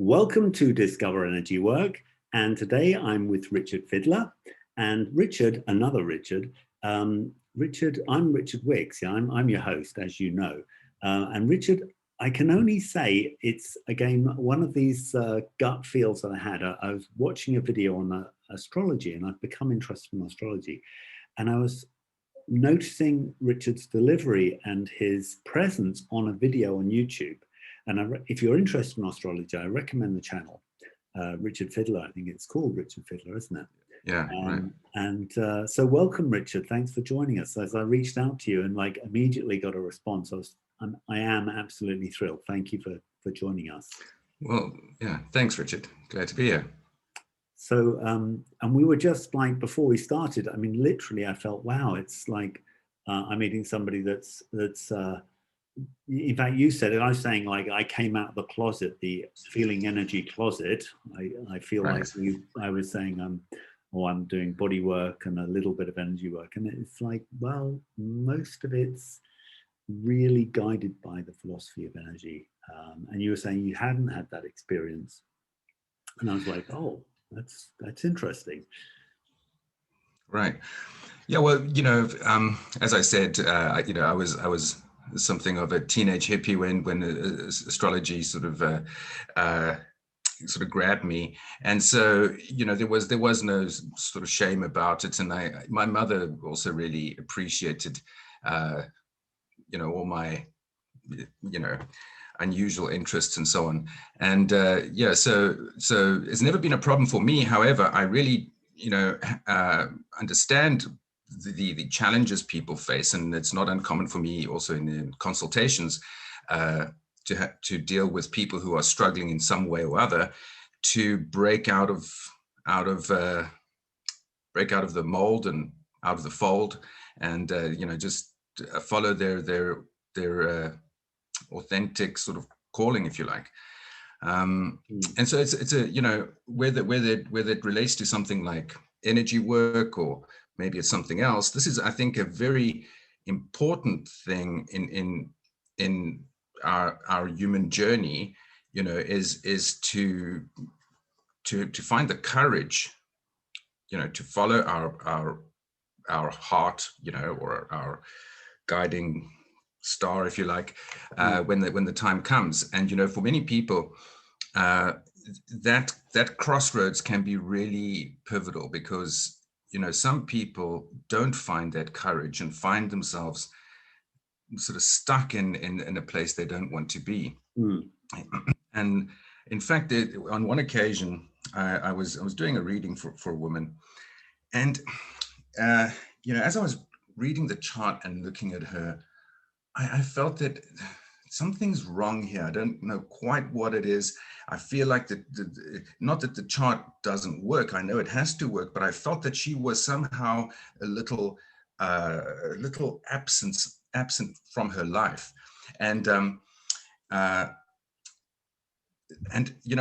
Welcome to Discover Energy Work, and today I'm with Richard Fidler. And Richard, another Richard, I'm Richard Wicks. Yeah, I'm your host, as you know. And Richard, I can only say it's, again, one of these gut feels that I had. I was watching a video on astrology, and I've become interested in astrology. And I was noticing Richard's delivery and his presence on a video on YouTube. And if you're interested in astrology, I recommend the channel, Richard Fidler. I think it's called Richard Fidler, isn't it? Yeah, right. And so welcome, Richard. Thanks for joining us. As I reached out to you and immediately got a response, I am absolutely thrilled. Thank you for joining us. Well, yeah, thanks, Richard. Glad to be here. So, and we were just before we started, I mean, literally, I felt, wow, it's like I'm meeting somebody that's in fact, you said it. I was saying, I came out of the closet, the feeling energy closet. I feel right. I was saying, I'm doing body work and a little bit of energy work. And it's like, well, most of it's really guided by the philosophy of energy. And you were saying you hadn't had that experience. And I was like, oh, that's interesting. Right. Yeah, well, as I said, I was something of a teenage hippie when astrology sort of grabbed me, and so there was no sort of shame about it, and my mother also really appreciated all my unusual interests and so on, and so it's never been a problem for me. However, I really understand the challenges people face, and it's not uncommon for me also in the consultations to deal with people who are struggling in some way or other to break out of the mold and out of the fold, and just follow their authentic sort of calling, if you like. And so it's a whether it relates to something like energy work or maybe it's something else. This is, I think, a very important thing in our human journey. Is to find the courage, to follow our heart, or our guiding star, if you like, when the time comes. And for many people, that crossroads can be really pivotal, because some people don't find that courage and find themselves sort of stuck in a place they don't want to be. And in fact, on one occasion, I was doing a reading for a woman, and as I was reading the chart and looking at her, I felt that something's wrong here. I don't know quite what it is. I feel like not that the chart doesn't work. I know it has to work, but I felt that she was somehow a little absent from her life. And I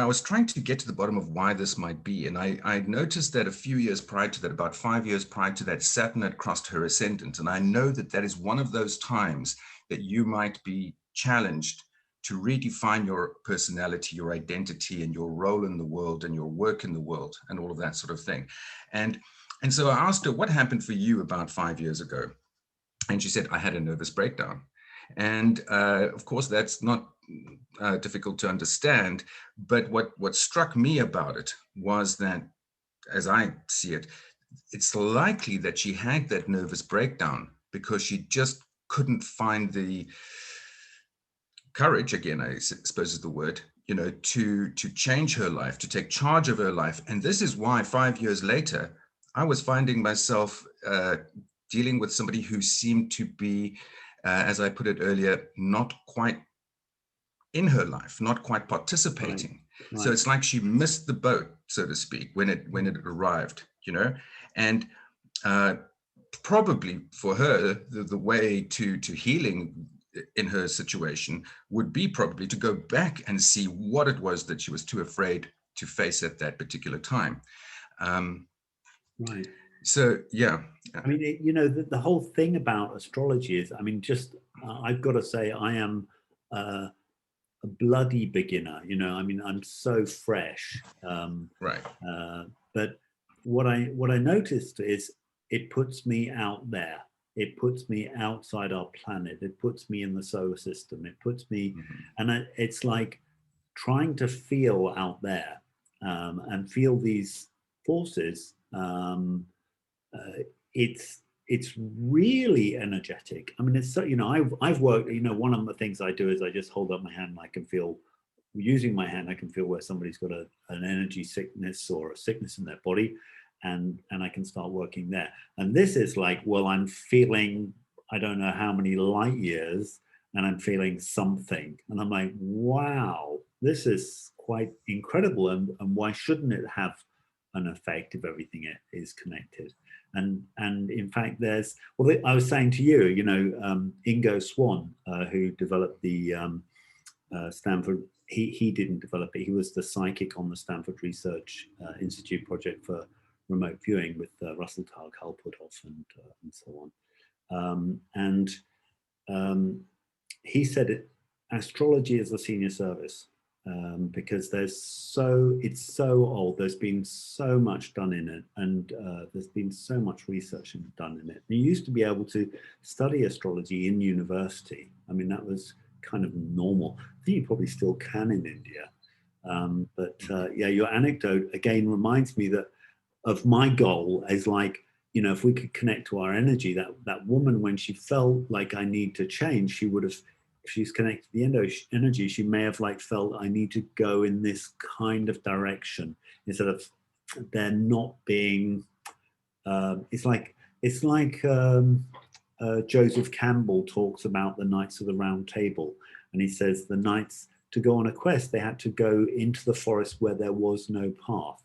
was trying to get to the bottom of why this might be. And I noticed that a few years prior to that, about 5 years prior to that, Saturn had crossed her ascendant. And I know that is one of those times that you might be challenged to redefine your personality, your identity, and your role in the world, and your work in the world, and all of that sort of thing. And so I asked her, what happened for you about 5 years ago? And she said, I had a nervous breakdown. And of course, that's not difficult to understand. But what struck me about it was that, as I see it, it's likely that she had that nervous breakdown because she just couldn't find the courage, again, I suppose is the word, to change her life, to take charge of her life. And this is why 5 years later, I was finding myself dealing with somebody who seemed to be, as I put it earlier, not quite in her life, not quite participating. Right. So it's like she missed the boat, so to speak, when it arrived, and probably for her, the way to healing in her situation would be probably to go back and see what it was that she was too afraid to face at that particular time. Right. So, yeah. I mean, the whole thing about astrology is, I mean, just I've got to say, I am bloody beginner. You know, I mean, I'm so fresh. Right. But what I noticed is it puts me out there. It puts me outside our planet. It puts me in the solar system. It puts me, and it's like trying to feel out there and feel these forces. It's really energetic. I mean, it's so, you know, I've worked, you know, one of the things I do is I just hold up my hand and I can feel, using my hand, I can feel where somebody's got an energy sickness or a sickness in their body, and I can start working there. And this is like, well, I'm feeling, I don't know how many light years, and I'm feeling something. And I'm like, wow, this is quite incredible. And why shouldn't it have an effect if everything is connected? And in fact, there's, well, I was saying to you, you know, Ingo Swann, who developed the Stanford, he didn't develop it. He was the psychic on the Stanford Research Institute project for remote viewing with Russell Targ-Halputhoff and so on. He said astrology is a senior service because it's so old. There's been so much done in it, and there's been so much research done in it. You used to be able to study astrology in university. I mean, that was kind of normal. I think you probably still can in India. Yeah, your anecdote again reminds me that of my goal is like, you know, if we could connect to our energy, that woman, when she felt like I need to change, she would have, if she's connected to the energy, she may have like felt I need to go in this kind of direction instead of there not being, it's like Joseph Campbell talks about the Knights of the Round Table. And he says the knights, to go on a quest, they had to go into the forest where there was no path.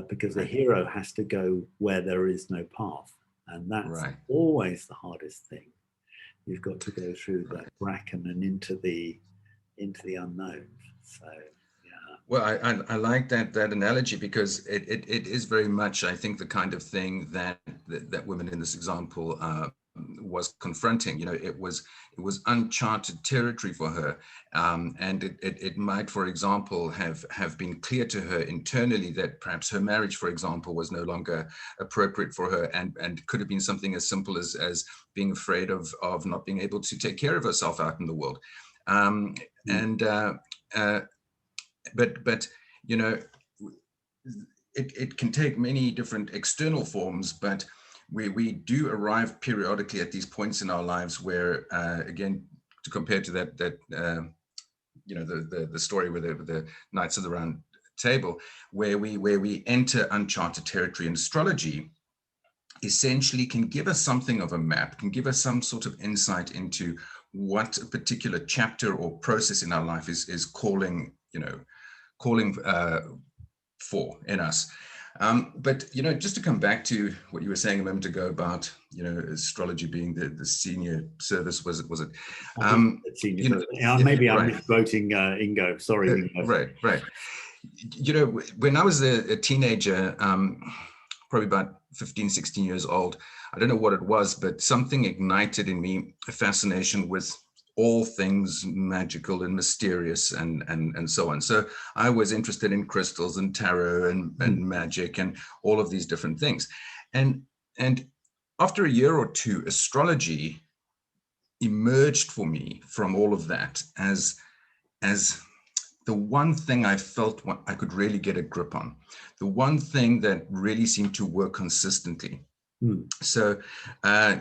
Because the hero has to go where there is no path, and that's always the hardest thing. You've got to go through the bracken and into the unknown. So yeah. Well, I like that analogy, because it is very much, I think, the kind of thing that women in this example was confronting. You know, it was uncharted territory for her, and it might, for example, have been clear to her internally that perhaps her marriage, for example, was no longer appropriate for her, and could have been something as simple as being afraid of not being able to take care of herself out in the world, but you know, it can take many different external forms, but we do arrive periodically at these points in our lives where, again, to compare to that you know, the story with the Knights of the Round Table, where we enter uncharted territory. And astrology essentially can give us something of a map, can give us some sort of insight into what a particular chapter or process in our life is calling for in us. But, you know, just to come back to what you were saying a moment ago about, you know, astrology being the senior service, was it? You know, maybe I'm misquoting Ingo. Sorry, Ingo. Right. You know, when I was a teenager, probably about 15, 16 years old, I don't know what it was, but something ignited in me a fascination with all things magical and mysterious and so on. So I was interested in crystals and tarot and magic and all of these different things. And after a year or two, astrology emerged for me from all of that as the one thing I felt I could really get a grip on, the one thing that really seemed to work consistently. So,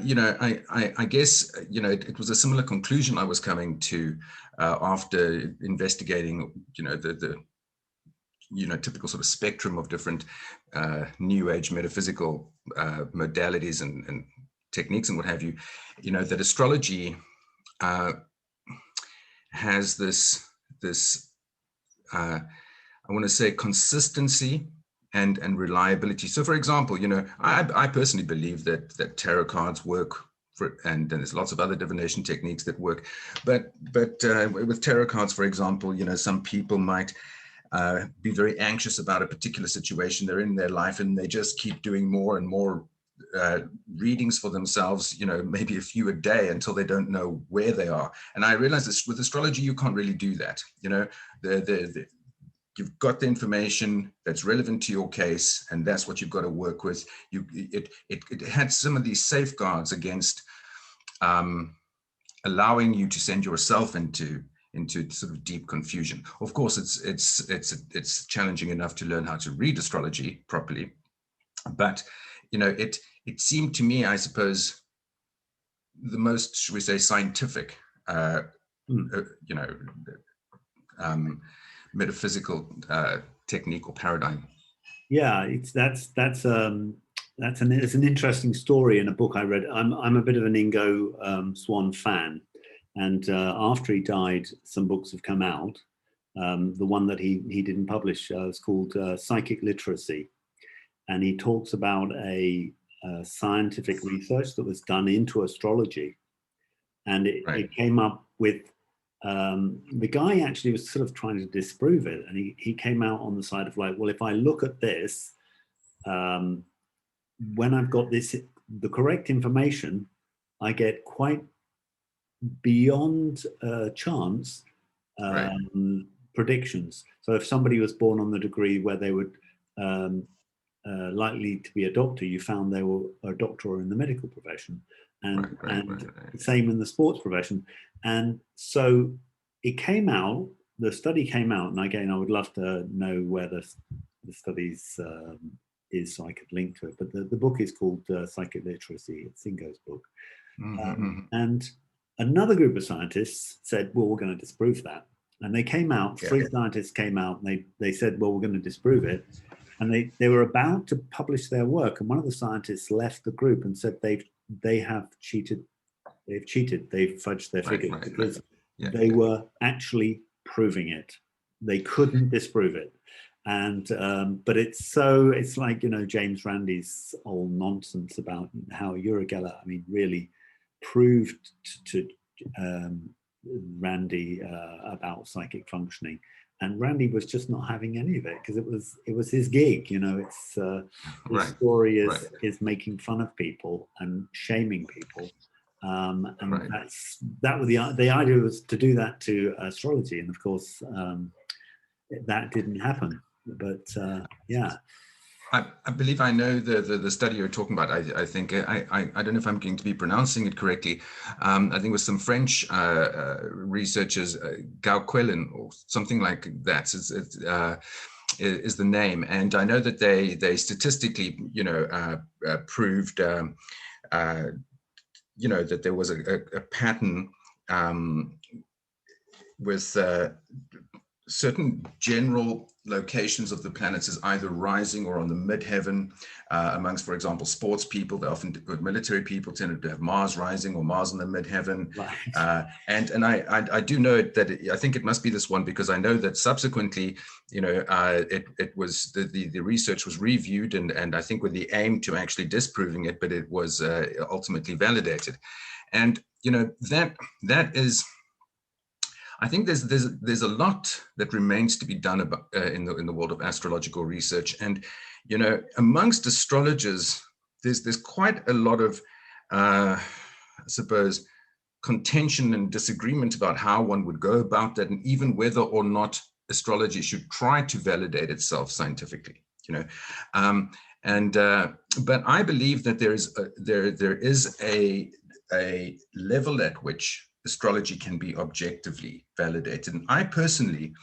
you know, I guess, you know, it was a similar conclusion I was coming to after investigating, you know, the you know, typical sort of spectrum of different New Age metaphysical modalities and techniques and what have you. You know, that astrology has this I want to say consistency and reliability. So, for example, you know, I personally believe that tarot cards work, and there's lots of other divination techniques that work. But with tarot cards, for example, you know, some people might be very anxious about a particular situation they're in their life, and they just keep doing more and more readings for themselves, maybe a few a day until they don't know where they are. And I realized this with astrology, you can't really do that. You've got the information that's relevant to your case, and that's what you've got to work with. It had some of these safeguards against allowing you to send yourself into sort of deep confusion. Of course, it's challenging enough to learn how to read astrology properly, but it seemed to me, I suppose, the most, should we say, scientific, metaphysical technique or paradigm. Yeah, it's an interesting story in a book I read. I'm a bit of an Ingo Swann fan, and after he died, some books have come out. The one that he didn't publish is called Psychic Literacy, and he talks about a scientific research that was done into astrology, and it came up with the guy actually was sort of trying to disprove it, and he came out on the side of like, well, if I look at this, when I've got the correct information, I get quite beyond chance predictions. So if somebody was born on the degree where they would likely to be a doctor, you found they were a doctor or in the medical profession, and same in the sports profession. And so it came out, the study came out, and again, I would love to know where the studies is so I could link to it. But the book is called Psychic Literacy. It's Ingo's book. And another group of scientists said, well, we're going to disprove that. And they came out, three scientists came out, and they said, well, we're going to disprove it. And they were about to publish their work. And one of the scientists left the group and said they have cheated. They've cheated. They've fudged their figures because they were actually proving it. They couldn't disprove it. And but it's like, James Randi's old nonsense about how Uri Geller, really proved to Randi about psychic functioning, and Randi was just not having any of it because it was his gig. It's his story is making fun of people and shaming people, and that was the idea was to do that to astrology, and of course that didn't happen. But I believe I know the study you're talking about. I think I don't know if I'm going to be pronouncing it correctly. I think it was some French researchers, Gauquelin or something like that is the name. And I know that they statistically, proved, that there was a pattern with certain general locations of the planets as either rising or on the midheaven amongst, for example, sports people. They often, military people tended to have Mars rising or Mars in the midheaven. And I do know that I think it must be this one, because I know that subsequently, it was the research was reviewed and I think with the aim to actually disproving it, but it was ultimately validated. And that is, I think there's a lot that remains to be done about, in the world of astrological research, and amongst astrologers, there's quite a lot of I suppose contention and disagreement about how one would go about that, and even whether or not astrology should try to validate itself scientifically. But I believe that there is a level at which astrology can be objectively validated. And I personally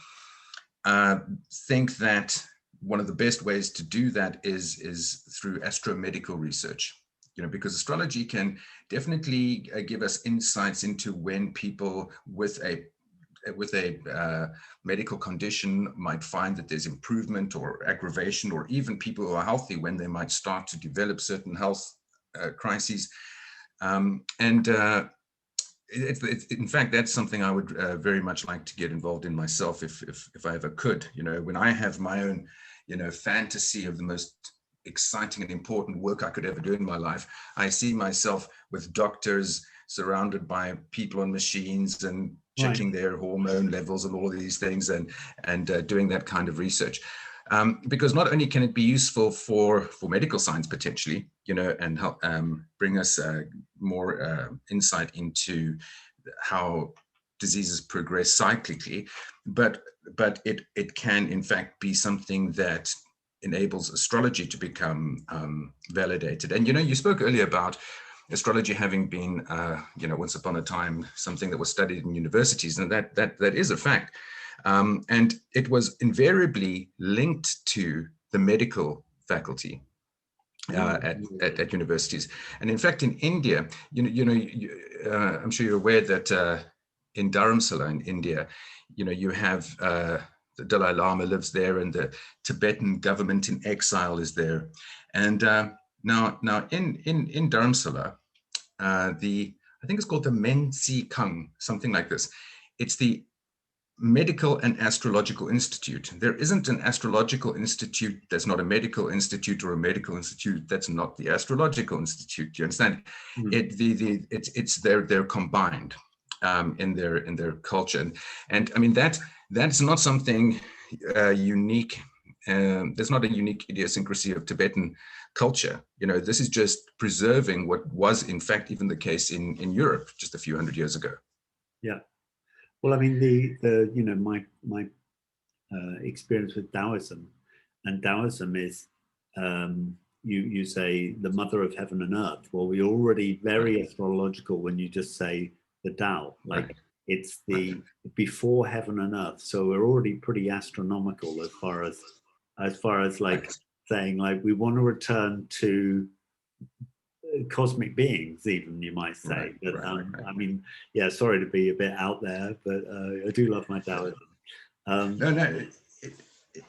think that one of the best ways to do that is through astromedical research, because astrology can definitely give us insights into when people with a medical condition might find that there's improvement or aggravation, or even people who are healthy when they might start to develop certain health crises. In fact, that's something I would very much like to get involved in myself if I ever could. When I have my own, fantasy of the most exciting and important work I could ever do in my life, I see myself with doctors surrounded by people on machines and checking their hormone levels and all of these things and doing that kind of research. because not only can it be useful for medical science potentially, and help bring us more insight into how diseases progress cyclically, but it can in fact be something that enables astrology to become validated. And you spoke earlier about astrology having been once upon a time something that was studied in universities, and that is a fact. And it was invariably linked to the medical faculty at universities. And in fact, in India, I'm sure you're aware that in Dharamsala in India, you have the Dalai Lama lives there, and the Tibetan government in exile is there. And now in Dharamsala, I think it's called the Mensi Kung, something like this. It's the Medical and Astrological Institute. There isn't an astrological institute that's not a medical institute, or a medical institute that's not the astrological institute. Do you understand? They're combined in their culture, and I mean that's not something unique. There's not a unique idiosyncrasy of Tibetan culture. This is just preserving what was in fact even the case in Europe just a few hundred years ago. Yeah. Well, I mean, my experience with Taoism, and Taoism is, you say the mother of heaven and earth. Well, we're already very astrological when you just say the Tao, like it's the before heaven and earth. So we're already pretty astronomical as far as like saying like we want to return to cosmic beings, even, you might say. I mean, yeah, sorry to be a bit out there, but I do love my Taoism. No.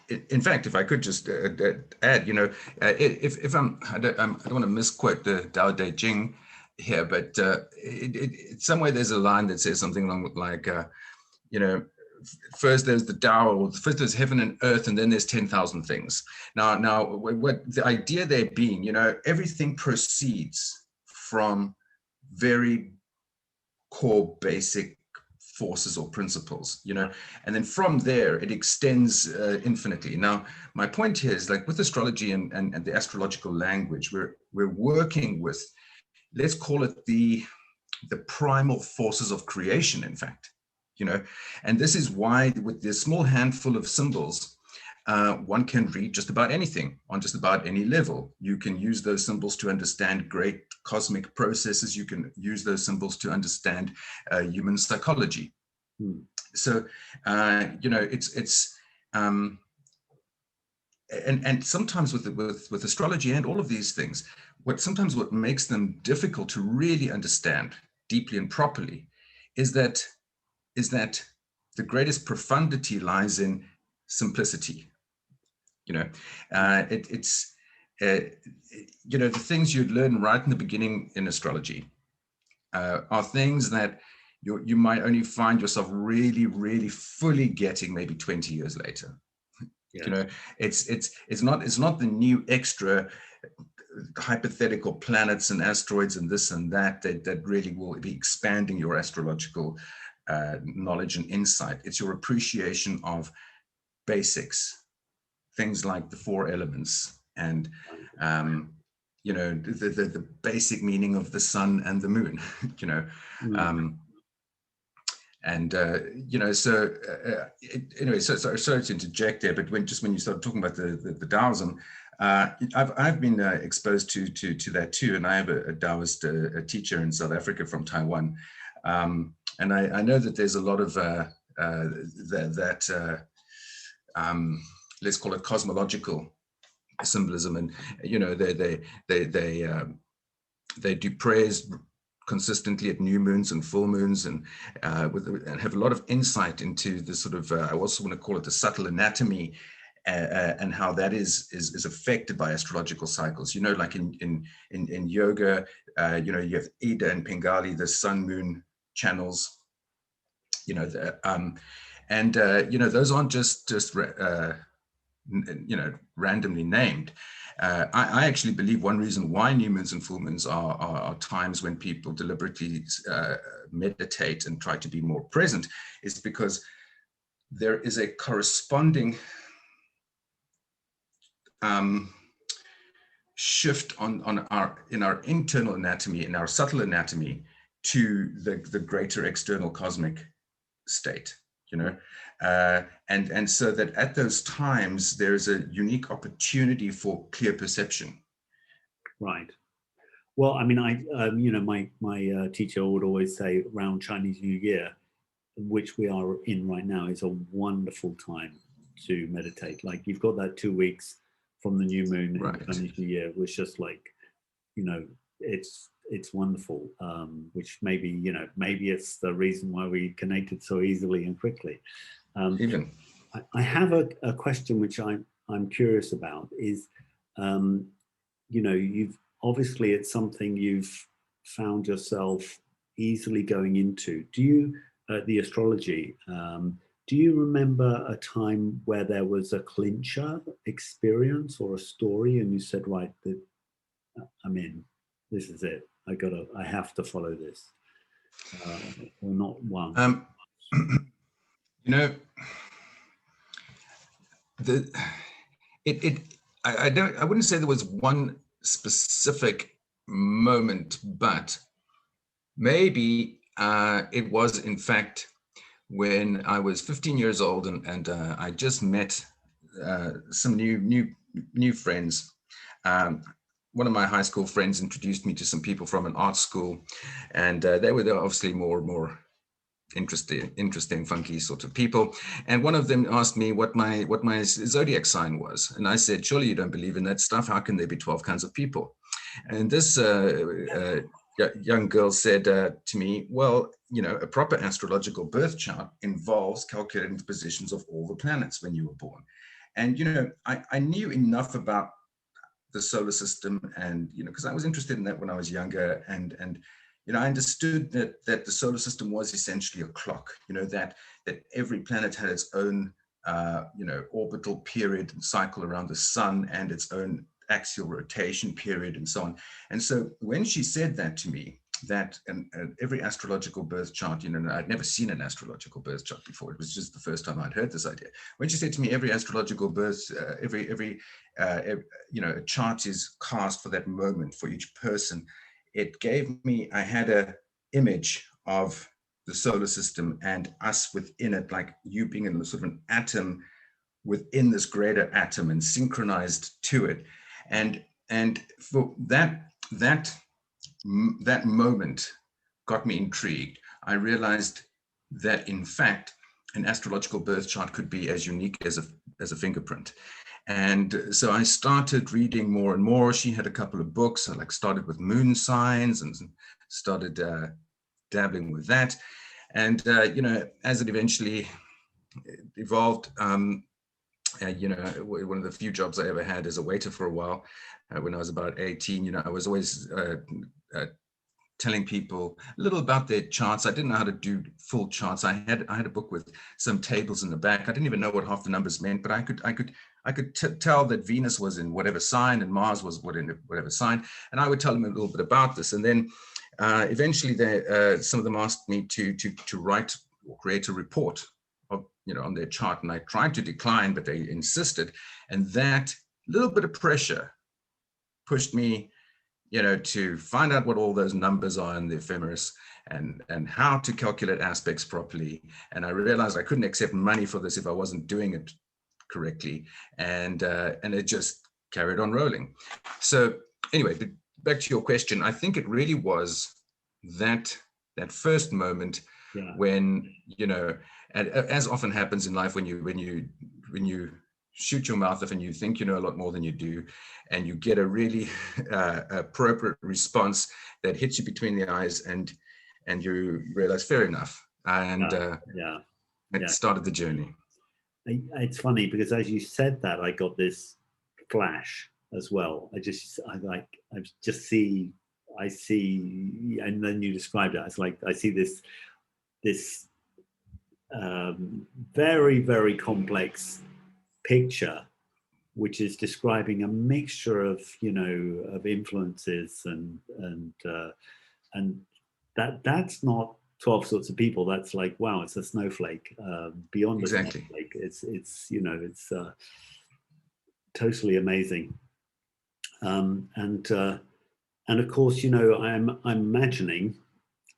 In fact, if I could just add, if I don't want to misquote the Tao Te Ching here, but somewhere there's a line that says something along like, first there's the Tao, or first there's heaven and earth, and then there's 10,000 things. Now, what the idea there being, everything proceeds from very core basic forces or principles, and then from there it extends infinitely. Now, my point here is, like with astrology and the astrological language, we're working with, let's call it the primal forces of creation, in fact, and this is why with this small handful of symbols, one can read just about anything on just about any level. You can use those symbols to understand great cosmic processes. You can use those symbols to understand human psychology. So, it's and sometimes with astrology and all of these things, what makes them difficult to really understand deeply and properly is that the greatest profundity lies in simplicity. The things you'd learn right in the beginning in astrology are things that you might only find yourself really, really fully getting maybe 20 years later. Yeah. It's not the new extra hypothetical planets and asteroids and this and that really will be expanding your astrological knowledge and insight. It's your appreciation of basics, things like the 4 elements and the basic meaning of the sun and the moon. Anyway, sorry to interject there, but when you started talking about the Taoism, I've been exposed to that too, and I have a Taoist teacher in South Africa from Taiwan, and I know that there's a lot of let's call it cosmological symbolism, and they do prayers consistently at new moons and full moons, and have a lot of insight into the sort of I also want to call it the subtle anatomy, and how that is affected by astrological cycles. Like in yoga, you have Ida and Pingali, the sun moon channels. Those aren't just randomly named. I actually believe one reason why new moons and full moons are times when people deliberately meditate and try to be more present is because there is a corresponding shift in our internal anatomy, in our subtle anatomy, to the greater external cosmic state, and so that at those times there is a unique opportunity for clear perception. Right. Well, I mean, my teacher would always say around Chinese New Year, which we are in right now, is a wonderful time to meditate. Like, you've got that 2 weeks from the new moon Right. in Chinese New Year, which just like, it's wonderful. Which maybe it's the reason why we connected so easily and quickly. I have a question which I'm curious about is, you've obviously, it's something you've found yourself easily going into. Do you, the astrology, do you remember a time where there was a clincher experience or a story and you said, right, I'm in, this is it, I have to follow this, or not one? I wouldn't say there was one specific moment, but maybe it was in fact when I was 15 years old and I just met some new friends. One of my high school friends introduced me to some people from an art school, and they were obviously more interesting, funky sort of people. And one of them asked me what my zodiac sign was, and I said, surely you don't believe in that stuff? How can there be 12 kinds of people? And this young girl said to me, well, a proper astrological birth chart involves calculating the positions of all the planets when you were born. And I knew enough about the solar system, and because I was interested in that when I was younger, and I understood that the solar system was essentially a clock, that every planet had its own, orbital period and cycle around the sun, and its own axial rotation period, and so on. And so when she said that to me, that every astrological birth chart, I'd never seen an astrological birth chart before. It was just the first time I'd heard this idea. When she said to me, every astrological birth, a chart is cast for that moment for each person, it gave me, I had a image of the solar system and us within it, like you being in sort of an atom within this greater atom and synchronized to it. And for that moment got me intrigued. I realized that in fact, an astrological birth chart could be as unique as a fingerprint. And so I started reading more and more. She had a couple of books. I started with moon signs and started dabbling with that. And, as it eventually evolved, one of the few jobs I ever had as a waiter for a while, when I was about 18, I was always telling people a little about their charts. I didn't know how to do full charts. I had a book with some tables in the back. I didn't even know what half the numbers meant, but I could tell that Venus was in whatever sign and Mars was in whatever sign. And I would tell them a little bit about this. And then eventually some of them asked me to write or create a report of, on their chart. And I tried to decline, but they insisted. And that little bit of pressure pushed me, to find out what all those numbers are in the ephemeris and how to calculate aspects properly. And I realized I couldn't accept money for this if I wasn't doing it correctly. And it just carried on rolling. So anyway, back to your question, I think it really was that first moment when, and as often happens in life, when you shoot your mouth off and you think you know a lot more than you do, and you get a really appropriate response that hits you between the eyes, and you realize, fair enough, and it started the journey. It's funny because as you said that, I got this flash as well. I see, and then you described it. It's like I see this very, very complex picture, which is describing a mixture of of influences, and that's not 12 sorts of people. That's like, wow, it's a snowflake, beyond a snowflake. It's totally amazing. And of course, you know, I'm imagining,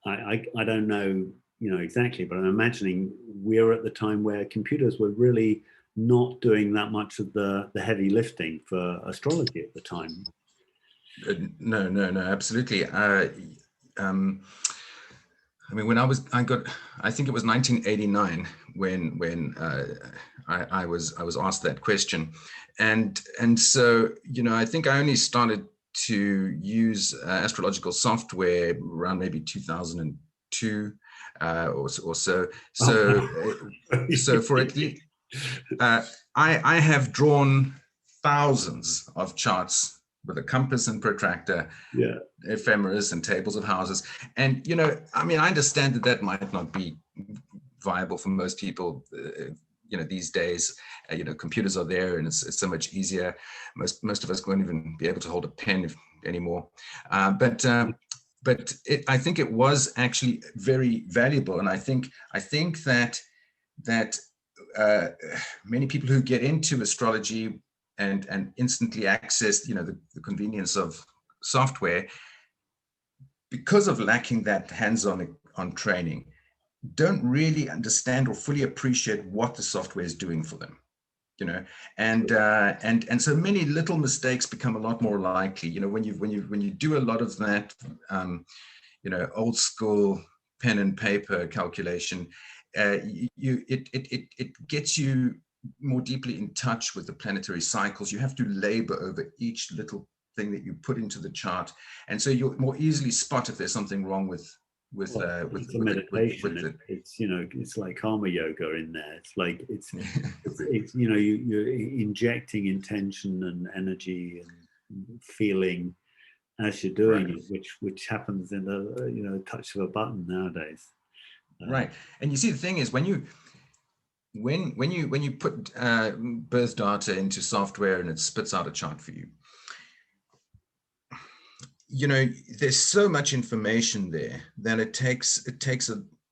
I don't know, you know, exactly, but I'm imagining we're at the time where computers were really not doing that much of the heavy lifting for astrology at the time. No, absolutely. I mean, when I think it was 1989 when I was asked that question, and so, you know, I think I only started to use astrological software around maybe 2002 or so. So for at least I have drawn thousands of charts with a compass and protractor, Yeah, ephemeris and tables of houses. And, you know, I mean, I understand that might not be viable for most people, you know, these days. You know, computers are there and it's so much easier. Most of us won't even be able to hold a pen anymore. But I think it was actually very valuable. And I think that many people who get into astrology and instantly access, you know, the convenience of software, because of lacking that hands-on training, don't really understand or fully appreciate what the software is doing for them, you know, and so many little mistakes become a lot more likely, you know, when you do a lot of that, you know, old school pen and paper calculation, it gets you more deeply in touch with the planetary cycles. You have to labor over each little thing that you put into the chart, and so you'll more easily spot if there's something wrong with it's a meditation. It's, you know, it's like karma yoga in there. It's like it's you know, you're injecting intention and energy and feeling as you're doing it, which happens in the, you know, touch of a button nowadays. Right. And you see, the thing is, when you put birth data into software and it spits out a chart for you, you know, there's so much information there that it takes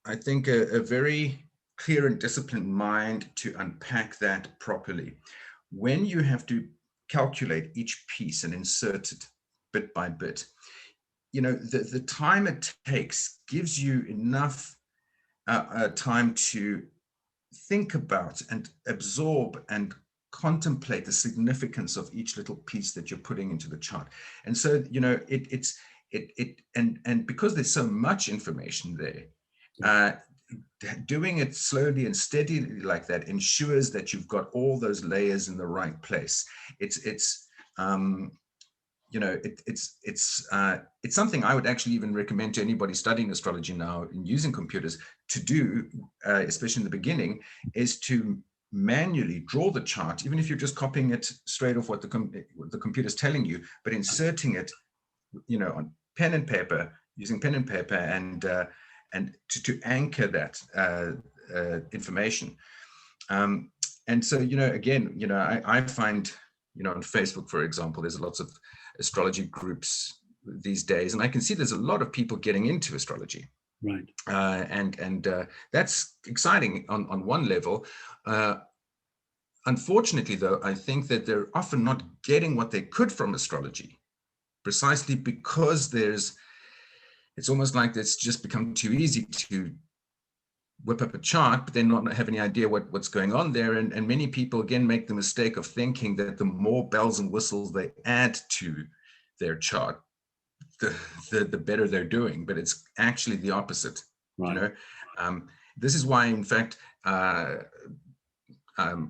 I think a very clear and disciplined mind to unpack that properly. When you have to calculate each piece and insert it bit by bit, you know, the time it takes gives you enough time to think about and absorb and contemplate the significance of each little piece that you're putting into the chart. And so, you know, and because there's so much information there, doing it slowly and steadily like that ensures that you've got all those layers in the right place. You know, it's something I would actually even recommend to anybody studying astrology now and using computers to do, especially in the beginning, is to manually draw the chart, even if you're just copying it straight off what the computer's telling you, but inserting it, you know, on pen and paper, using pen and paper, and to anchor that information. And so, you know, again, you know, I find, you know, on Facebook, for example, there's lots of astrology groups these days, and I can see there's a lot of people getting into astrology. Right. And that's exciting on one level. Unfortunately, though, I think that they're often not getting what they could from astrology, precisely because it's almost like it's just become too easy to whip up a chart, but then not have any idea what's going on there. And many people, again, make the mistake of thinking that the more bells and whistles they add to their chart, the better they're doing. But it's actually the opposite. Right. You know, this is why, in fact,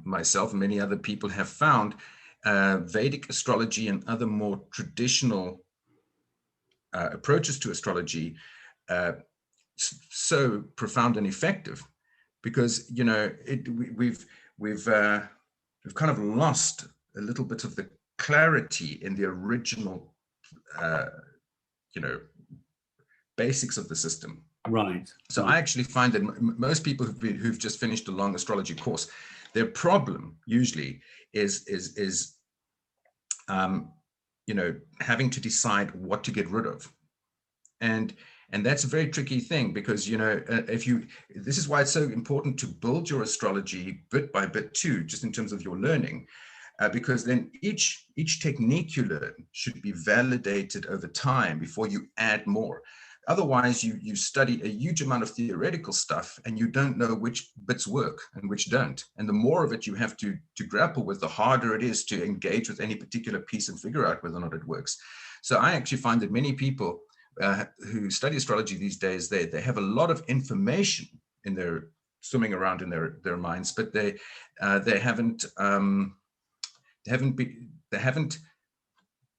myself and many other people have found Vedic astrology and other more traditional approaches to astrology so profound and effective, because, you know, we've kind of lost a little bit of the clarity in the original, you know, basics of the system. Right. So right. I actually find that most people who've just finished a long astrology course, their problem usually is you know, having to decide what to get rid of. And that's a very tricky thing, because, you know, this is why it's so important to build your astrology bit by bit too, just in terms of your learning, because then each technique you learn should be validated over time before you add more. Otherwise, you study a huge amount of theoretical stuff and you don't know which bits work and which don't. And the more of it you have to grapple with, the harder it is to engage with any particular piece and figure out whether or not it works. So I actually find that many people who study astrology these days, they have a lot of information in their swimming around in their minds, but they haven't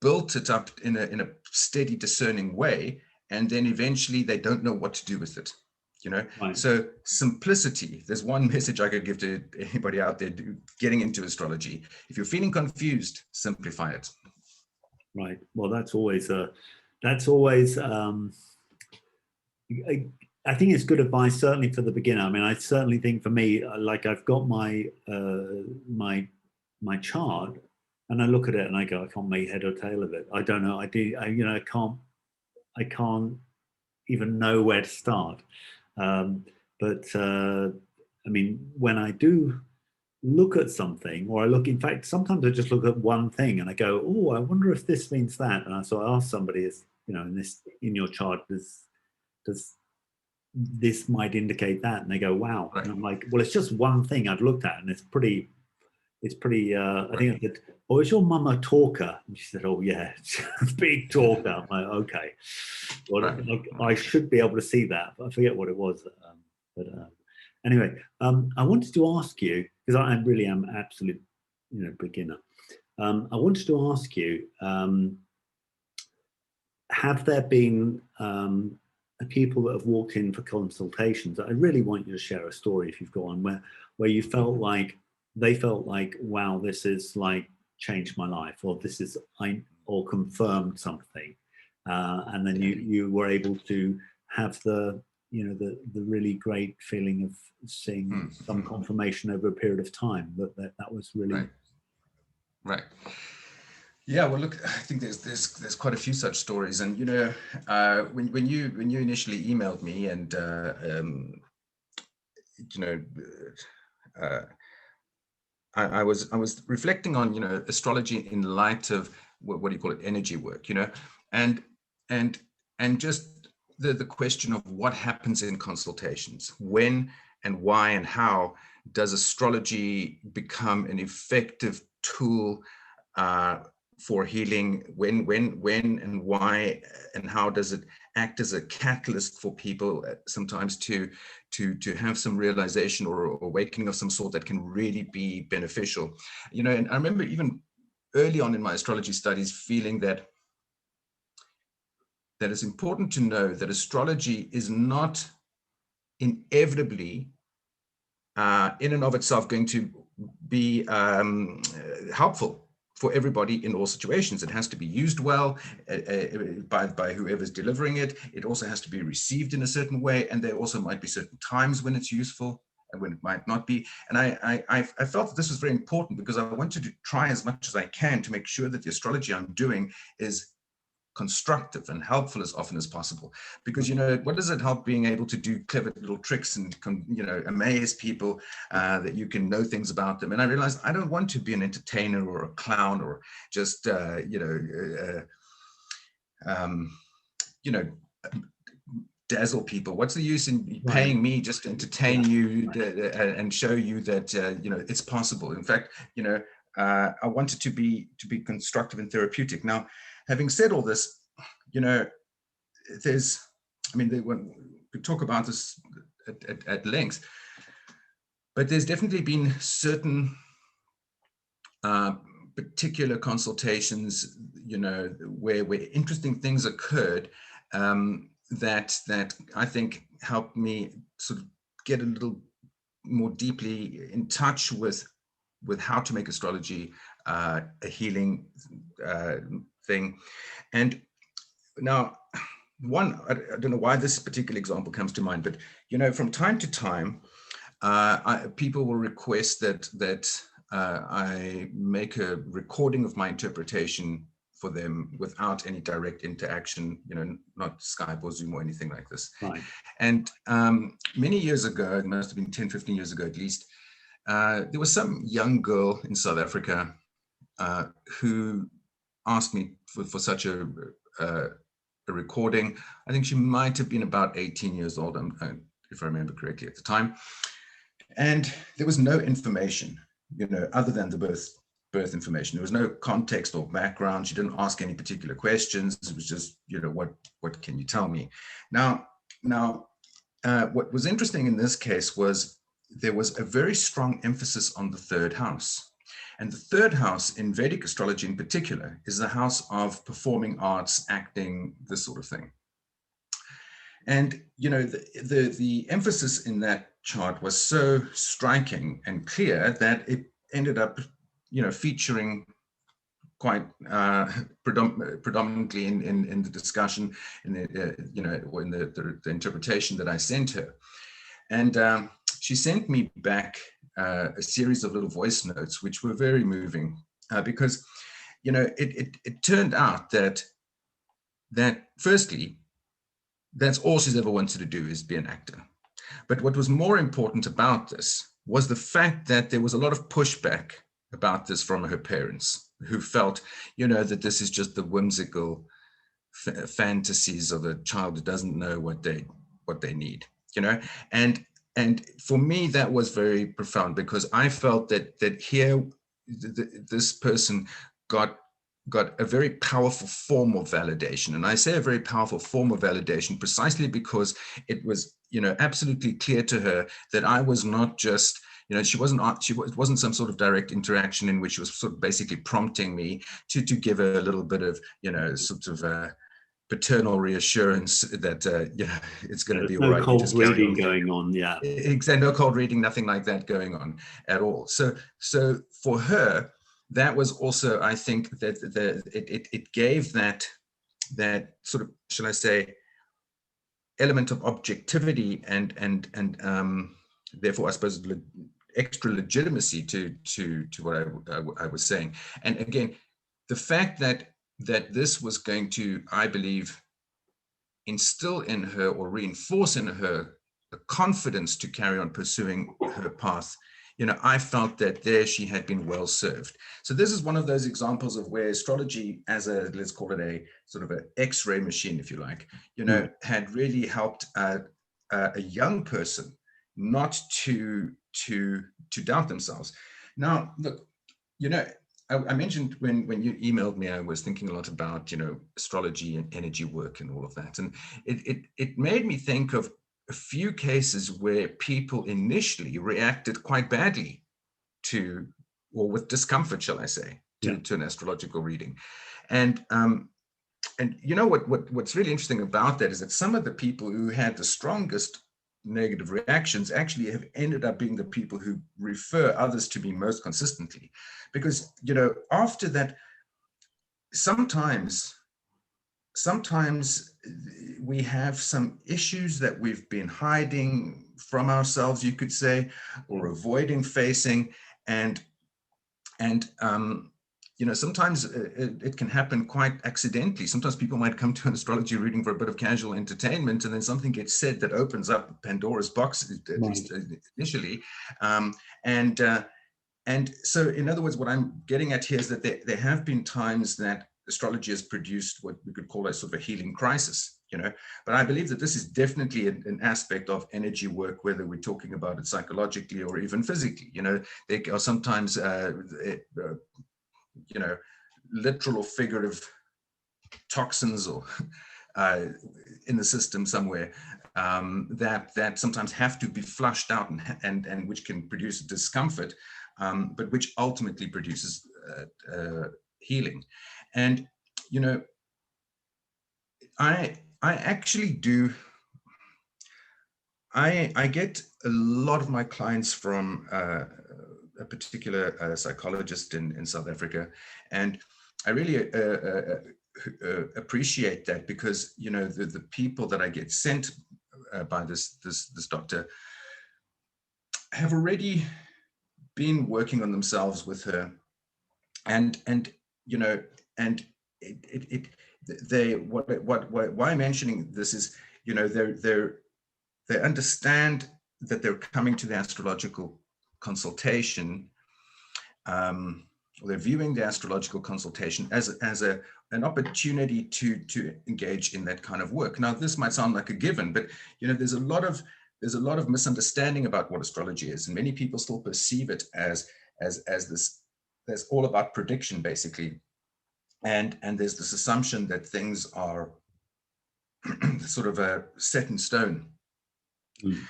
built it up in a steady, discerning way. And then eventually they don't know what to do with it, you know? Right. So simplicity, there's one message I could give to anybody out there getting into astrology. If you're feeling confused, simplify it. Right. Well, that's always I think it's good advice, certainly for the beginner. I mean, I certainly think for me, like I've got my chart and I look at it and I go, I can't make head or tail of it. I don't know. I can't even know where to start. I mean, when I do look at something, or in fact, sometimes I just look at one thing and I go, oh, I wonder if this means that. And so I ask somebody, in your chart, does this might indicate that? And they go, wow. Right. And I'm like, well, it's just one thing I've looked at and it's pretty, I think I said, oh, is your mum a talker? And she said, oh yeah, big talker. I'm like, okay. Well, right. I should be able to see that, but I forget what it was. Anyway, I wanted to ask you, because I really am absolute, beginner. I wanted to ask you, have there been people that have walked in for consultations? I really want you to share a story, if you've got one, where you felt like, they felt like, wow, this is like changed my life, or this is, or confirmed something. And then you were able to have the really great feeling of seeing some confirmation over a period of time that was really right. Yeah, well, look, I think there's quite a few such stories, and when you initially emailed me, and I was reflecting on astrology in light of what do you call it, energy work, and just the question of what happens in consultations, when and why and how does astrology become an effective tool for healing, when and why, and how does it act as a catalyst for people sometimes to have some realization or awakening of some sort that can really be beneficial. And I remember even early on in my astrology studies feeling that it's important to know that astrology is not inevitably in and of itself going to be helpful for everybody in all situations. It has to be used well by whoever's delivering it. It also has to be received in a certain way, and there also might be certain times when it's useful and when it might not be. And I felt that this was very important because I wanted to try as much as I can to make sure that the astrology I'm doing is constructive and helpful as often as possible. Because what does it help being able to do clever little tricks and amaze people that you can know things about them? And I realized I don't want to be an entertainer or a clown or just dazzle people. What's the use in paying me just to entertain you and show you that it's possible? In fact, I wanted to be constructive and therapeutic. Now, having said all this, we talk about this at length, but there's definitely been certain particular consultations, where interesting things occurred that I think helped me sort of get a little more deeply in touch with how to make astrology a healing thing. And now, I don't know why this particular example comes to mind, but from time to time, people will request that I make a recording of my interpretation for them without any direct interaction, not Skype or Zoom or anything like this. Right. And many years ago, it must have been 10, 15 years ago at least, there was some young girl in South Africa who asked me for such a recording. I think she might have been about 18 years old, if I remember correctly at the time. And there was no information, other than the birth information. There was no context or background. She didn't ask any particular questions. It was just, what can you tell me? Now, what was interesting in this case was there was a very strong emphasis on the third house. And the third house in Vedic astrology in particular is the house of performing arts, acting, this sort of thing. And, the emphasis in that chart was so striking and clear that it ended up, featuring quite predominantly in the discussion, in the interpretation that I sent her. And she sent me back a series of little voice notes, which were very moving, because, it turned out that firstly, that's all she's ever wanted to do, is be an actor. But what was more important about this was the fact that there was a lot of pushback about this from her parents, who felt, that this is just the whimsical fantasies of a child who doesn't know what they need, and for me, that was very profound, because I felt that here, this person got a very powerful form of validation. And I say a very powerful form of validation precisely because it was, absolutely clear to her that I was not just, it wasn't some sort of direct interaction in which she was sort of basically prompting me to give her a little bit of, sort of paternal reassurance that, it's going to be all right. No cold reading going on. Yeah. Exactly. No cold reading, nothing like that going on at all. So for her, that was also, I think, that it gave that sort of, shall I say, element of objectivity and therefore, I suppose, extra legitimacy to what I was saying. And again, the fact that this was going to, I believe, instill in her or reinforce in her the confidence to carry on pursuing her path, I felt that there she had been well served. So this is one of those examples of where astrology, as a, let's call it a sort of an X-ray machine, if you like, had really helped a young person not to doubt themselves. Now, look, I mentioned when you emailed me, I was thinking a lot about, astrology and energy work and all of that. And it made me think of a few cases where people initially reacted quite badly to, or with discomfort, shall I say, to an astrological reading. And what's really interesting about that is that some of the people who had the strongest negative reactions actually have ended up being the people who refer others to me most consistently. Because, after that, sometimes we have some issues that we've been hiding from ourselves, you could say, or avoiding facing. And sometimes it can happen quite accidentally. Sometimes people might come to an astrology reading for a bit of casual entertainment, and then something gets said that opens up Pandora's box, at least initially. And so, in other words, what I'm getting at here is that there have been times that astrology has produced what we could call a sort of a healing crisis, but I believe that this is definitely an aspect of energy work, whether we're talking about it psychologically or even physically. There are sometimes, literal or figurative toxins or in the system somewhere that sometimes have to be flushed out and which can produce discomfort, but which ultimately produces healing. And, I actually do, I get a lot of my clients from a particular psychologist in South Africa. And I really appreciate that, because, the people that I get sent by this doctor have already been working on themselves with her. And why I'm mentioning this is, they understand that they're coming to the astrological consultation they're viewing the astrological consultation as an opportunity to engage in that kind of work. Now, this might sound like a given, but there's a lot of misunderstanding about what astrology is, and many people still perceive it as this. That's all about prediction, basically, and there's this assumption that things are sort of set in stone,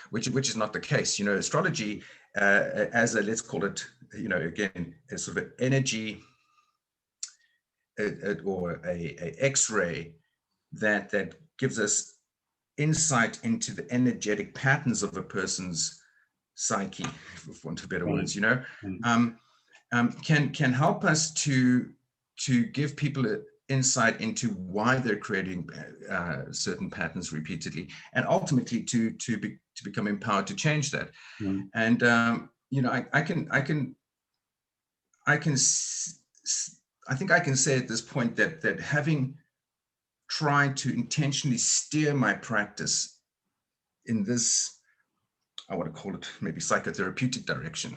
which is not the case. Astrology as a, let's call it, again, a sort of energy or a X-ray that gives us insight into the energetic patterns of a person's psyche, for want of better words, can help us to give people an insight into why they're creating certain patterns repeatedly, and ultimately to become empowered to change that. And I think I can say at this point that having tried to intentionally steer my practice in this, I want to call it maybe psychotherapeutic direction,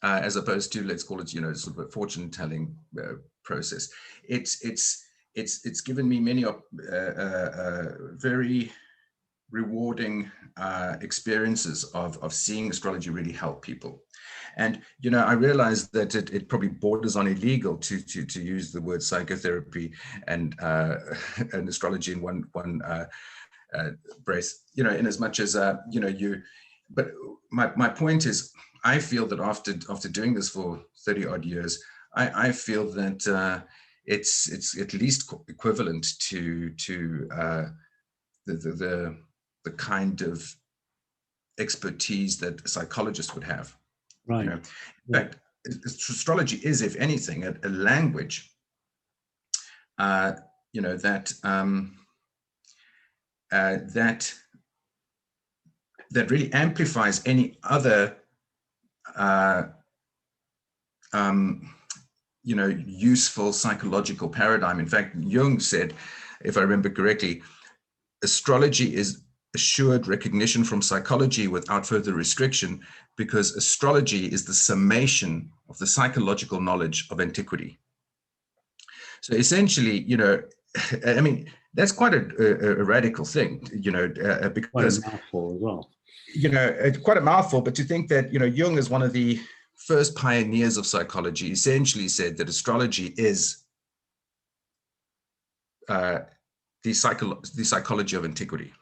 as opposed to, let's call it, sort of a fortune telling process. It's given me many very rewarding experiences of seeing astrology really help people. And I realized that it probably borders on illegal to use the word psychotherapy and astrology in one brace, in as much as but my point is, I feel that after doing this for 30 odd years, I feel that it's at least equivalent to the kind of expertise that a psychologist would have. Right. In fact, astrology is, if anything, a language that really amplifies any other useful psychological paradigm. In fact, Jung said, if I remember correctly, astrology is assured recognition from psychology without further restriction, because astrology is the summation of the psychological knowledge of antiquity. So essentially, I mean, that's quite a radical thing, because quite a mouthful as well. It's quite a mouthful, but to think that, Jung is one of the first pioneers of psychology, essentially said that astrology is the psychology of antiquity.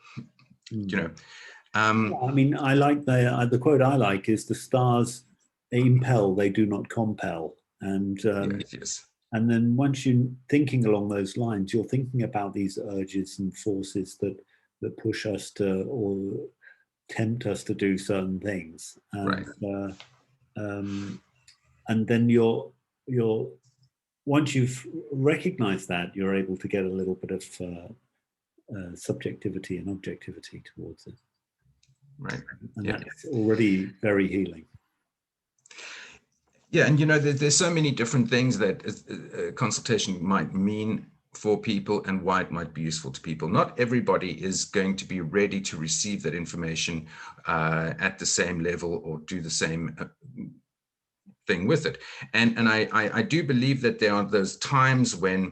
I mean, I like the quote I like is, the stars, they impel, they do not compel. And yes. And then once you're thinking along those lines, you're thinking about these urges and forces that push us to, or tempt us to do certain things. And, right. And then you're once you've recognized that, you're able to get a little bit of subjectivity and objectivity towards it. Right. And that's already very healing. Yeah, and there's so many different things that a consultation might mean for people and why it might be useful to people. Not everybody is going to be ready to receive that information at the same level or do the same thing with it. And I do believe that there are those times when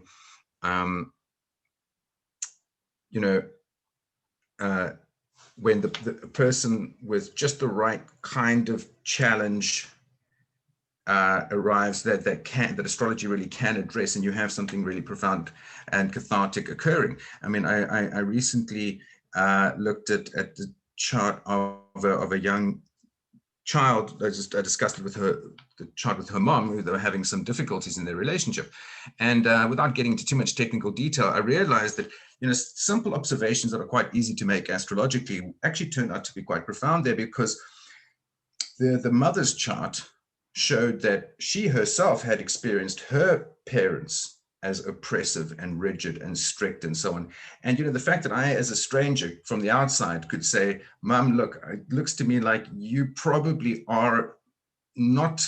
when the person with just the right kind of challenge arrives that astrology really can address, and you have something really profound and cathartic occurring. I mean, I recently looked at the chart of a young child. I discussed it with the child with her mom, who they were having some difficulties in their relationship. And without getting into too much technical detail, I realized that simple observations that are quite easy to make astrologically actually turned out to be quite profound there, because the mother's chart showed that she herself had experienced her parents as oppressive and rigid and strict and so on. And, the fact that I, as a stranger from the outside, could say, Mom, look, it looks to me like you probably are not,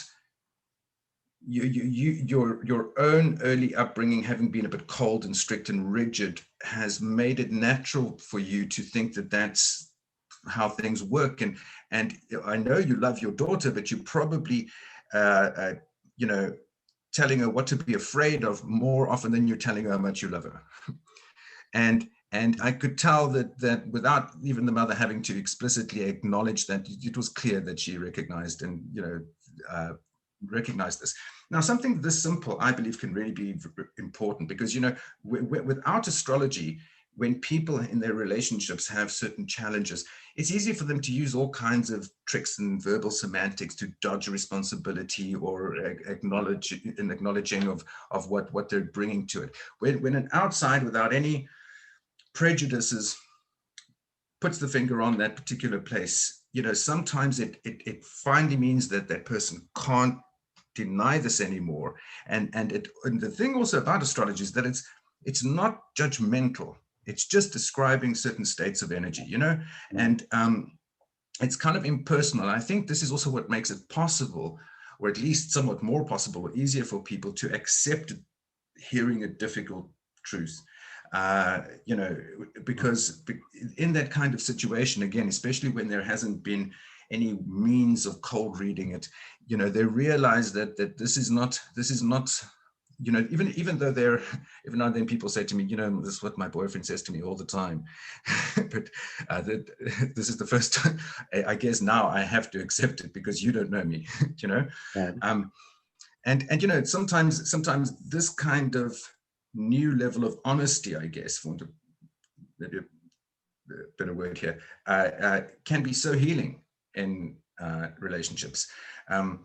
your own early upbringing, having been a bit cold and strict and rigid, has made it natural for you to think that that's how things work. And I know you love your daughter, but you probably telling her what to be afraid of more often than you're telling her how much you love her. And I could tell that without even the mother having to explicitly acknowledge that, it was clear that she recognized and recognized this. Now, something this simple, I believe, can really be important because without astrology, when people in their relationships have certain challenges, it's easy for them to use all kinds of tricks and verbal semantics to dodge responsibility or acknowledging of what they're bringing to it. When an outside, without any prejudices, puts the finger on that particular place, sometimes it finally means that that person can't deny this anymore. And the thing also about astrology is that it's not judgmental. It's just describing certain states of energy, and it's kind of impersonal. I think this is also what makes it possible, or at least somewhat more possible or easier for people to accept hearing a difficult truth. Because in that kind of situation, again, especially when there hasn't been any means of cold reading it, they realize that this is not, even though every now and then people say to me, this is what my boyfriend says to me all the time, but this is the first time, I guess now I have to accept it because you don't know me, Right. And sometimes this kind of new level of honesty, I guess, for want of maybe a better word here, can be so healing in relationships. I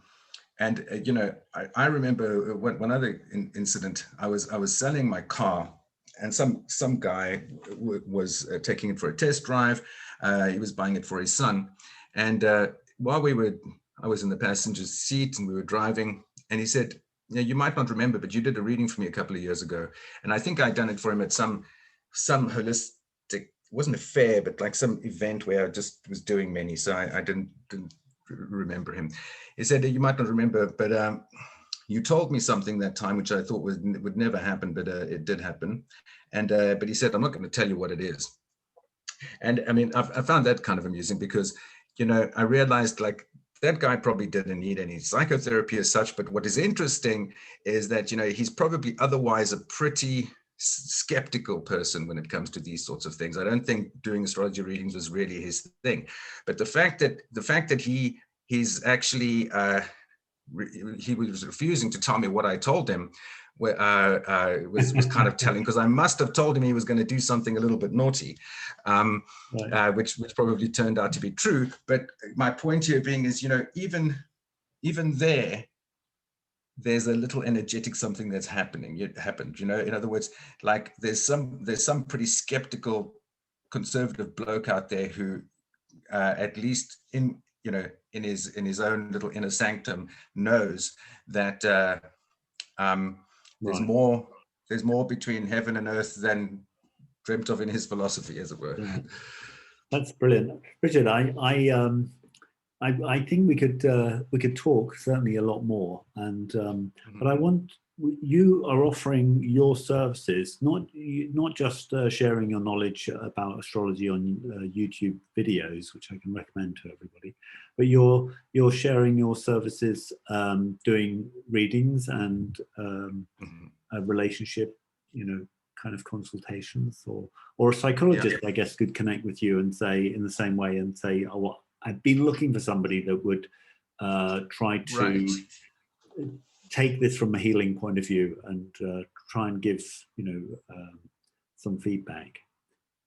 remember one other incident. I was selling my car, and some guy was taking it for a test drive. He was buying it for his son, and while I was in the passenger seat and we were driving, and he said, you might not remember, but you did a reading for me a couple of years ago. And I think I'd done it for him at some holistic, it wasn't a fair, but like some event where I just was doing many. So I didn't remember him. He said, you might not remember, but you told me something that time, which I thought would never happen, but it did happen. And but he said, I'm not going to tell you what it is. And I mean, I found that kind of amusing because, I realized like, that guy probably didn't need any psychotherapy as such, but what is interesting is that, he's probably otherwise a pretty skeptical person when it comes to these sorts of things. I don't think doing astrology readings was really his thing, but the fact that he's actually he was refusing to tell me what I told him was kind of telling, because I must have told him he was going to do something a little bit naughty, which probably turned out to be true. But my point here being is, even there's a little energetic something that's happened. In other words, like there's some pretty skeptical conservative bloke out there who, at least in his own little inner sanctum, knows that there's more between heaven and earth than dreamt of in his philosophy, as it were. Yeah. That's brilliant, Richard. I think we could talk certainly a lot more, and but you are offering your services, not just sharing your knowledge about astrology on YouTube videos, which I can recommend to everybody, but you're sharing your services, doing readings and a relationship, kind of consultations, or a psychologist, I guess, could connect with you and say in the same way and say, oh, well, I've been looking for somebody that would try to take this from a healing point of view and try and give, some feedback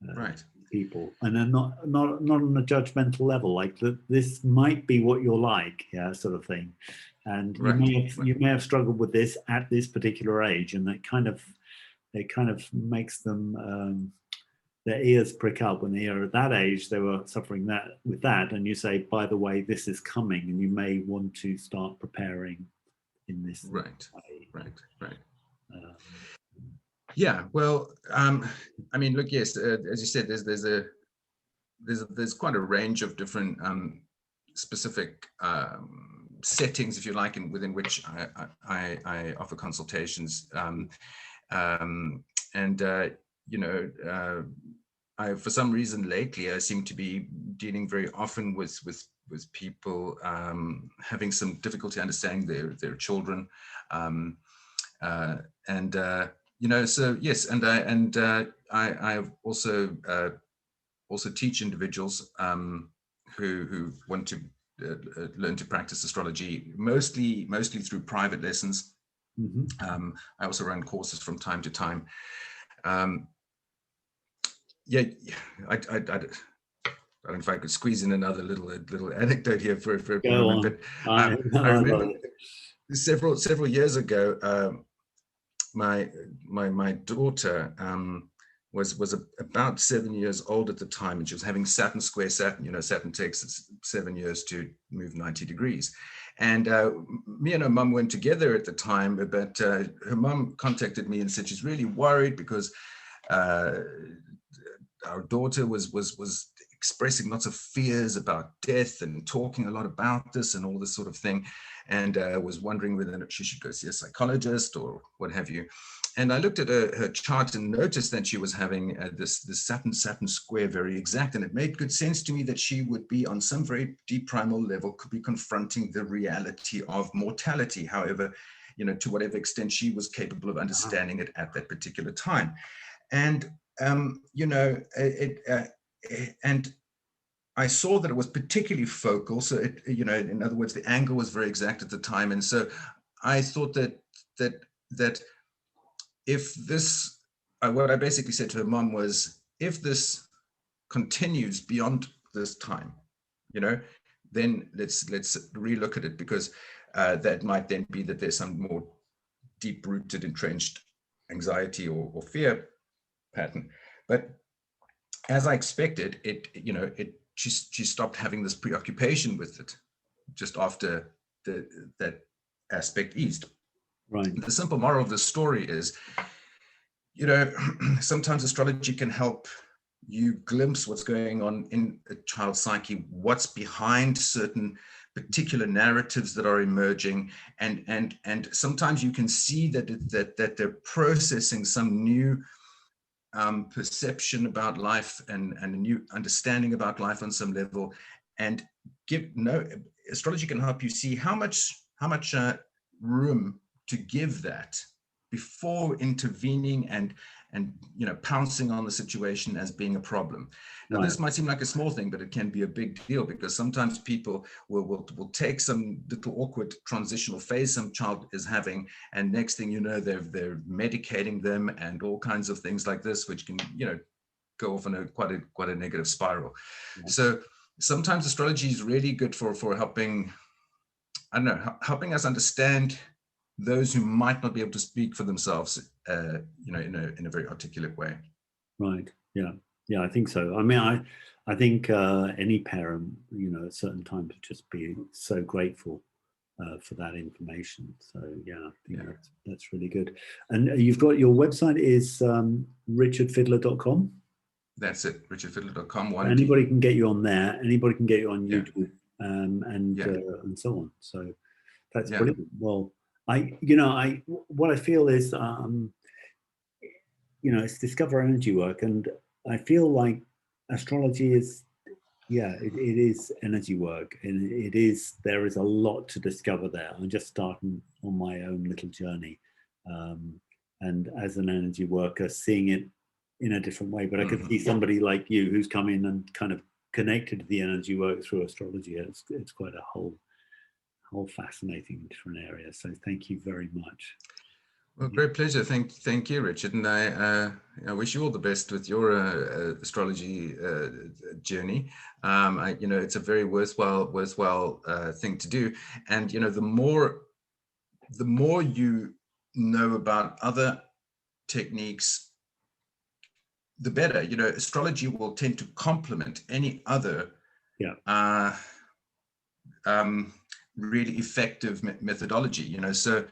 to people, and then not on a judgmental level, like this might be what you're like, sort of thing, and you may have struggled with this at this particular age, and that kind of makes them their ears prick up when they are at that age. They were suffering with that, and you say, by the way, this is coming, and you may want to start preparing in this way. Right. Yeah, well, I mean, look, yes, as you said, there's quite a range of different specific settings, if you like, within which I offer consultations, for some reason lately, I seem to be dealing very often with people having some difficulty understanding their children, so yes, and I also teach individuals who want to learn to practice astrology, mostly through private lessons. Mm-hmm. I also run courses from time to time. I don't know if I could squeeze in another little anecdote here for a moment, but I remember several years ago, my daughter was about 7 years old at the time, and she was having Saturn square Saturn. Saturn takes 7 years to move 90 degrees. And me and her mum went together at the time, but her mum contacted me and said she's really worried because our daughter was expressing lots of fears about death and talking a lot about this and all this sort of thing, and was wondering whether she should go see a psychologist or what have you. And I looked at her chart and noticed that she was having this Saturn square very exact, and it made good sense to me that she would be on some very deep primal level, could be confronting the reality of mortality, however, to whatever extent she was capable of understanding it at that particular time. And and I saw that it was particularly focal. So in other words, the angle was very exact at the time. And so I thought that if this, what I basically said to her mom was, if this continues beyond this time, then let's relook at it, because that might then be that there's some more deep-rooted, entrenched anxiety or fear pattern. But as I expected, she stopped having this preoccupation with it just after that aspect eased. Right. The simple moral of the story is, sometimes astrology can help you glimpse what's going on in a child's psyche, what's behind certain particular narratives that are emerging, and sometimes you can see that they're processing some new perception about life and a new understanding about life on some level, and astrology can help you see how much room to give that before intervening and pouncing on the situation as being a problem. Now, this might seem like a small thing, but it can be a big deal, because sometimes people will take some little awkward transitional phase some child is having, and next thing you know, they're medicating them and all kinds of things like this, which can go off on quite a negative spiral. So sometimes astrology is really good for helping, helping us understand those who might not be able to speak for themselves, in a very articulate way. Right. Yeah. I think so. I mean, I think any parent, at certain times would just be so grateful for that information. So yeah, I think that's really good. And you've got your website is richardfidler.com. That's it, richardfidler.com. Anybody can get you on there. Anybody can get you on YouTube, and so on. So that's brilliant. Well, what I feel is, it's discover energy work, and I feel like astrology is, it is energy work, and there is a lot to discover there. I'm just starting on my own little journey, and as an energy worker, seeing it in a different way. But I could see somebody like you who's come in and kind of connected to the energy work through astrology. It's quite a whole fascinating different area. So thank you very much. Well, great pleasure. Thank you, Richard. And I wish you all the best with your astrology journey. It's a very worthwhile thing to do. And the more you know about other techniques, the better. Astrology will tend to complement any other really effective methodology. So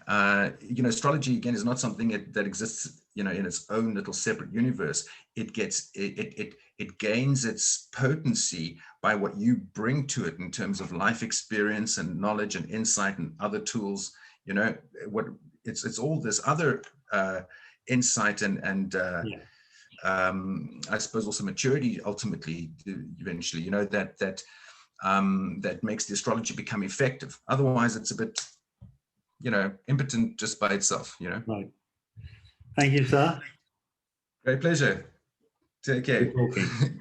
astrology, again, is not something that exists in its own little separate universe. It gains its potency by what you bring to it in terms of life experience and knowledge and insight and other tools. It's all this other insight and I suppose also maturity ultimately, eventually, you know, that makes the astrology become effective. Otherwise, it's a bit, you know, impotent just by itself, you know. Right. Thank you, sir. Great pleasure. Take care. Good talking.